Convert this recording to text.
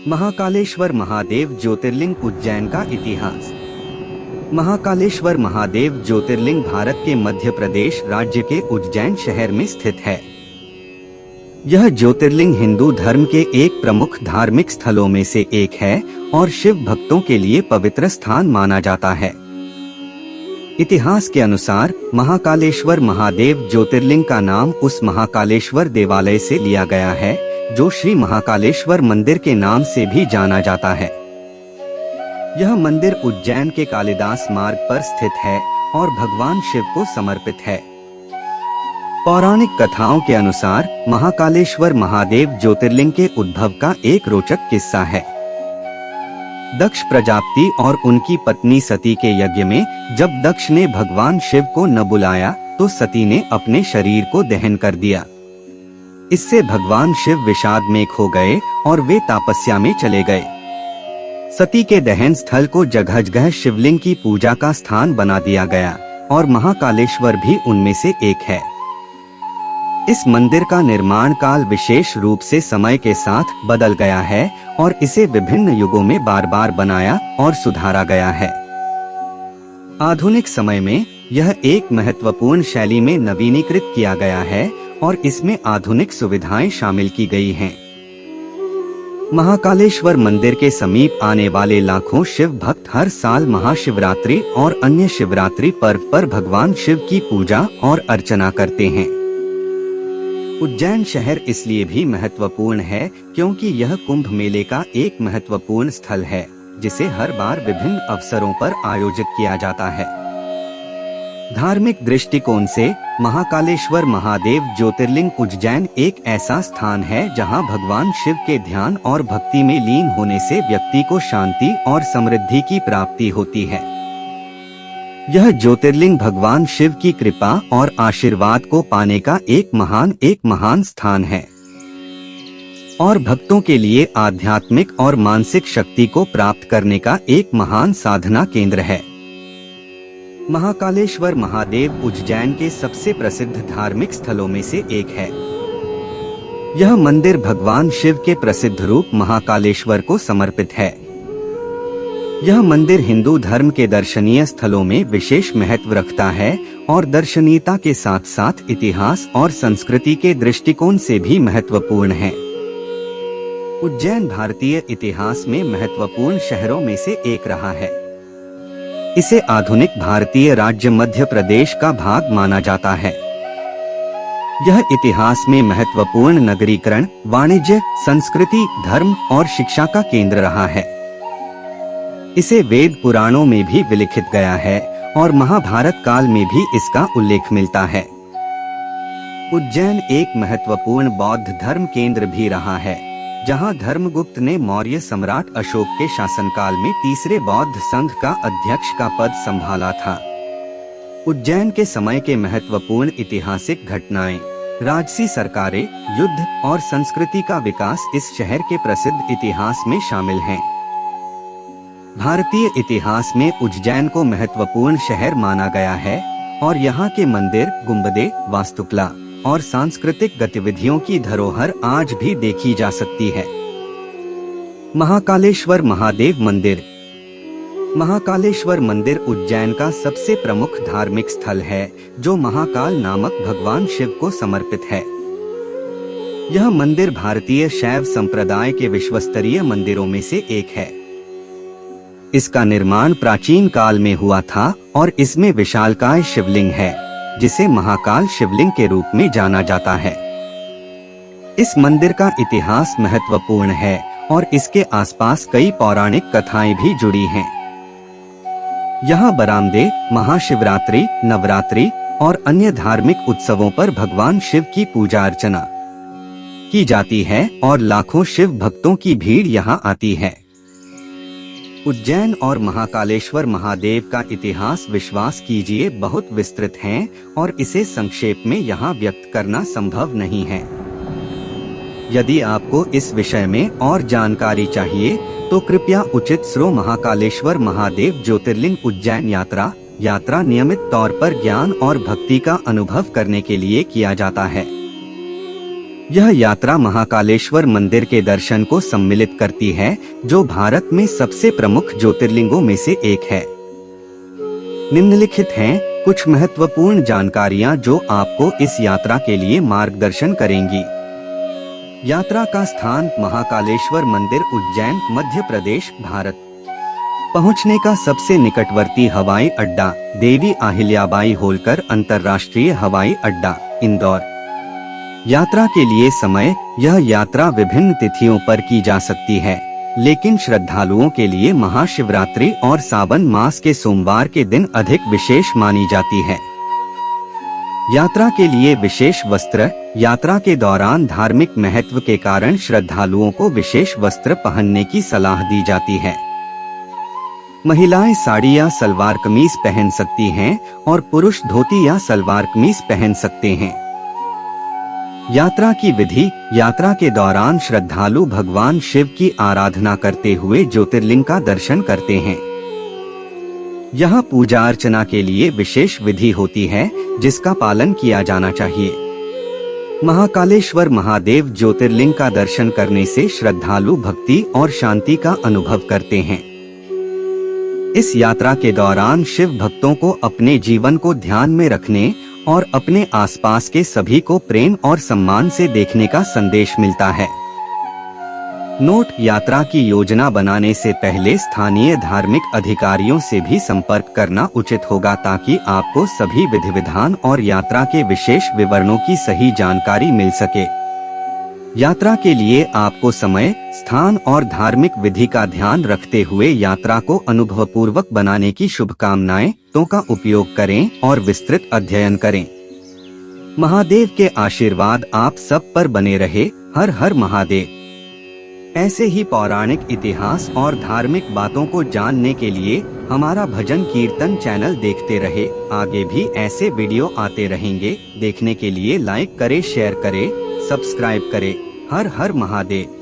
महाकालेश्वर महादेव ज्योतिर्लिंग उज्जैन का इतिहास। महाकालेश्वर महादेव ज्योतिर्लिंग भारत के मध्य प्रदेश राज्य के उज्जैन शहर में स्थित है। यह ज्योतिर्लिंग हिंदू धर्म के एक प्रमुख धार्मिक स्थलों में से एक है और शिव भक्तों के लिए पवित्र स्थान माना जाता है। इतिहास के अनुसार महाकालेश्वर महादेव ज्योतिर्लिंग का नाम उस महाकालेश्वर देवालय से लिया गया है जो श्री महाकालेश्वर मंदिर के नाम से भी जाना जाता है। यह मंदिर उज्जैन के कालिदास मार्ग पर स्थित है और भगवान शिव को समर्पित है। पौराणिक कथाओं के अनुसार महाकालेश्वर महादेव ज्योतिर्लिंग के उद्भव का एक रोचक किस्सा है। दक्ष प्रजापति और उनकी पत्नी सती के यज्ञ में जब दक्ष ने भगवान शिव को न बुलाया तो सती ने अपने शरीर को दहन कर दिया। इससे भगवान शिव विषाद में खो गए और वे तपस्या में चले गए। सती के दहन स्थल को जगह जगह शिवलिंग की पूजा का स्थान बना दिया गया और महाकालेश्वर भी उनमें से एक है। इस मंदिर का निर्माण काल विशेष रूप से समय के साथ बदल गया है और इसे विभिन्न युगों में बार बार बनाया और सुधारा गया है। आधुनिक समय में यह एक महत्वपूर्ण शैली में नवीनीकृत किया गया है और इसमें आधुनिक सुविधाएं शामिल की गई हैं। महाकालेश्वर मंदिर के समीप आने वाले लाखों शिव भक्त हर साल महाशिवरात्रि और अन्य शिवरात्रि पर्व पर भगवान शिव की पूजा और अर्चना करते हैं। उज्जैन शहर इसलिए भी महत्वपूर्ण है क्योंकि यह कुंभ मेले का एक महत्वपूर्ण स्थल है जिसे हर बार विभिन्न अवसरों पर आयोजित किया जाता है। धार्मिक दृष्टिकोण से महाकालेश्वर महादेव ज्योतिर्लिंग उज्जैन एक ऐसा स्थान है जहां भगवान शिव के ध्यान और भक्ति में लीन होने से व्यक्ति को शांति और समृद्धि की प्राप्ति होती है। यह ज्योतिर्लिंग भगवान शिव की कृपा और आशीर्वाद को पाने का एक महान स्थान है और भक्तों के लिए आध्यात्मिक और मानसिक शक्ति को प्राप्त करने का एक महान साधना केंद्र है। महाकालेश्वर महादेव उज्जैन के सबसे प्रसिद्ध धार्मिक स्थलों में से एक है। यह मंदिर भगवान शिव के प्रसिद्ध रूप महाकालेश्वर को समर्पित है। यह मंदिर हिंदू धर्म के दर्शनीय स्थलों में विशेष महत्व रखता है और दर्शनीयता के साथ साथ इतिहास और संस्कृति के दृष्टिकोण से भी महत्वपूर्ण है। उज्जैन भारतीय इतिहास में महत्वपूर्ण शहरों में से एक रहा है। इसे आधुनिक भारतीय राज्य मध्य प्रदेश का भाग माना जाता है। यह इतिहास में महत्वपूर्ण नगरीकरण, वाणिज्य, संस्कृति, धर्म और शिक्षा का केंद्र रहा है। इसे वेद पुराणों में भी विलिखित गया है और महाभारत काल में भी इसका उल्लेख मिलता है। उज्जैन एक महत्वपूर्ण बौद्ध धर्म केंद्र भी रहा है, जहां धर्मगुप्त ने मौर्य सम्राट अशोक के शासनकाल में तीसरे बौद्ध संघ का अध्यक्ष का पद संभाला था। उज्जैन के समय के महत्वपूर्ण ऐतिहासिक घटनाएं, राजसी सरकारें, युद्ध और संस्कृति का विकास इस शहर के प्रसिद्ध इतिहास में शामिल हैं। भारतीय इतिहास में उज्जैन को महत्वपूर्ण शहर माना गया है और यहाँ के मंदिर, गुंबदें, वास्तुकला और सांस्कृतिक गतिविधियों की धरोहर आज भी देखी जा सकती है। महाकालेश्वर महादेव मंदिर। महाकालेश्वर मंदिर उज्जैन का सबसे प्रमुख धार्मिक स्थल है जो महाकाल नामक भगवान शिव को समर्पित है। यह मंदिर भारतीय शैव संप्रदाय के विश्वस्तरीय मंदिरों में से एक है। इसका निर्माण प्राचीन काल में हुआ था और इसमें विशालकाय शिवलिंग है जिसे महाकाल शिवलिंग के रूप में जाना जाता है। इस मंदिर का इतिहास महत्वपूर्ण है और इसके आसपास कई पौराणिक कथाएं भी जुड़ी हैं। यहाँ बरामदे, महाशिवरात्रि, नवरात्रि और अन्य धार्मिक उत्सवों पर भगवान शिव की पूजा अर्चना की जाती है और लाखों शिव भक्तों की भीड़ यहाँ आती है। उज्जैन और महाकालेश्वर महादेव का इतिहास विश्वास कीजिए बहुत विस्तृत है और इसे संक्षेप में यहाँ व्यक्त करना संभव नहीं है। यदि आपको इस विषय में और जानकारी चाहिए तो कृपया उचित श्रो महाकालेश्वर महादेव ज्योतिर्लिंग उज्जैन यात्रा नियमित तौर पर ज्ञान और भक्ति का अनुभव करने के लिए किया जाता है। यह यात्रा महाकालेश्वर मंदिर के दर्शन को सम्मिलित करती है, जो भारत में सबसे प्रमुख ज्योतिर्लिंगों में से एक है। निम्नलिखित हैं कुछ महत्वपूर्ण जानकारियां जो आपको इस यात्रा के लिए मार्गदर्शन करेंगी। यात्रा का स्थान महाकालेश्वर मंदिर, उज्जैन, मध्य प्रदेश, भारत। पहुंचने का सबसे निकटवर्ती हवाई अड्डा देवी अहिल्याबाई होलकर अंतर्राष्ट्रीय हवाई अड्डा, इंदौर। यात्रा के लिए समय, यह यात्रा विभिन्न तिथियों पर की जा सकती है, लेकिन श्रद्धालुओं के लिए महाशिवरात्रि और सावन मास के सोमवार के दिन अधिक विशेष मानी जाती है। यात्रा के लिए विशेष वस्त्र, यात्रा के दौरान धार्मिक महत्व के कारण श्रद्धालुओं को विशेष वस्त्र पहनने की सलाह दी जाती है। महिलाएं साड़ी या सलवार कमीज पहन सकती हैं और पुरुष धोती या सलवार कमीज पहन सकते हैं। यात्रा की विधि, यात्रा के दौरान श्रद्धालु भगवान शिव की आराधना करते हुए ज्योतिर्लिंग का दर्शन करते हैं। यहाँ पूजा अर्चना के लिए विशेष विधि होती है, जिसका पालन किया जाना चाहिए। महाकालेश्वर महादेव ज्योतिर्लिंग का दर्शन करने से श्रद्धालु भक्ति और शांति का अनुभव करते हैं। इस यात्रा के दौरान शिव भक्तों को अपने जीवन को ध्यान में रखने और अपने आसपास के सभी को प्रेम और सम्मान से देखने का संदेश मिलता है। नोट, यात्रा की योजना बनाने से पहले स्थानीय धार्मिक अधिकारियों से भी संपर्क करना उचित होगा, ताकि आपको सभी विधि विधान और यात्रा के विशेष विवरणों की सही जानकारी मिल सके। यात्रा के लिए आपको समय, स्थान और धार्मिक विधि का ध्यान रखते हुए यात्रा को अनुभवपूर्वक बनाने की शुभकामनाएं। तो का उपयोग करें और विस्तृत अध्ययन करें। महादेव के आशीर्वाद आप सब पर बने रहे। हर हर महादेव। ऐसे ही पौराणिक इतिहास और धार्मिक बातों को जानने के लिए हमारा भजन कीर्तन चैनल देखते रहे। आगे भी ऐसे वीडियो आते रहेंगे। देखने के लिए लाइक करें, शेयर करें, सब्सक्राइब करें। हर हर महादेव।